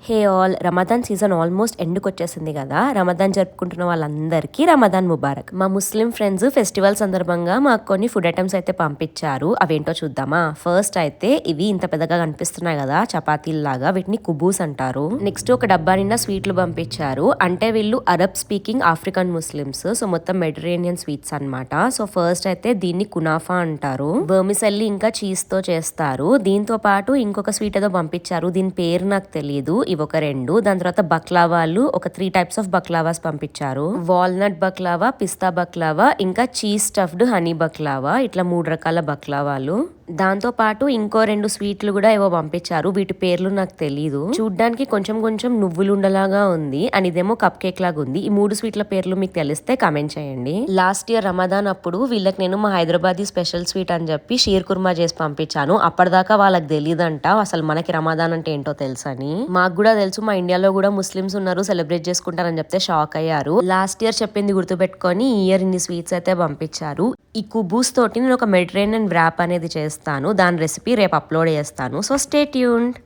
హే all, Ramadan season almost ఎండ్కి వచ్చేసింది కదా. రమదాన్ జరుపుకుంటున్న వాళ్ళందరికీ రమదాన్ ముబారక్. మా ముస్లిం ఫ్రెండ్స్ ఫెస్టివల్ సందర్భంగా మాకు కొన్ని ఫుడ్ ఐటమ్స్ అయితే పంపించారు. అవేంటో చూద్దామా. ఫస్ట్ అయితే ఇవి ఇంత పెద్దగా కనిపిస్తున్నాయి కదా, చపాతీల్లాగా, వీటిని కుబూస్ అంటారు. నెక్స్ట్ ఒక డబ్బా నిండా స్వీట్లు పంపించారు. అంటే వీళ్ళు Arab speaking African Muslims, so మొత్తం మెడిటరేనియన్ స్వీట్స్ అన్నమాట. సో ఫస్ట్ అయితే దీన్ని కునాఫా అంటారు. వర్మిసెల్లి ఇంకా చీజ్ తో చేస్తారు. దీంతో పాటు ఇంకొక స్వీట్ ఏదో పంపించారు, దీని పేరు నాకు తెలియదు. ఇవి ఒక 2. దాని తర్వాత బక్లావాలు ఒక 3 టైప్స్ ఆఫ్ బక్లావాస్ పంపించారు. వాల్నట్ బక్లావా, పిస్తా బక్లావా, ఇంకా చీజ్ స్టఫ్డ్ హనీ బక్లావా, ఇట్లా 3 రకాల బక్లావాలు. దాంతో పాటు ఇంకో 2 స్వీట్లు కూడా ఏవో పంపించారు. వీటి పేర్లు నాకు తెలీదు. చూడ్డానికి కొంచెం కొంచెం నువ్వులుండలాగా ఉంది అండ్ ఇదేమో కప్ కేక్ లాగా ఉంది. ఈ 3 స్వీట్ల పేర్లు మీకు తెలిస్తే కామెంట్ చేయండి. లాస్ట్ ఇయర్ రమదాన్ అప్పుడు వీళ్ళకి నేను మా హైదరాబాదీ స్పెషల్ స్వీట్ అని చెప్పి షీర్ కుర్మా చేసి పంపించాను. అప్పటిదాకా వాళ్ళకి తెలియదంట అసలు మనకి రమదాన్ అంటే ఏంటో తెలుసని. మాకు కూడా తెలుసు, మా ఇండియాలో కూడా ముస్లిమ్స్ ఉన్నారు, సెలబ్రేట్ చేసుకుంటారని చెప్తే షాక్ అయ్యారు. లాస్ట్ ఇయర్ చెప్పింది గుర్తుపెట్టుకొని ఈ ఇయర్ ఇన్ని స్వీట్స్ అయితే పంపించారు. ఈ కుబూస్ తోటి నేను ఒక మెడిటరేనియన్ వ్రాప్ అనేది చేస్తాను. దాని రెసిపీ రేపు అప్లోడ్ చేస్తాను. So stay tuned.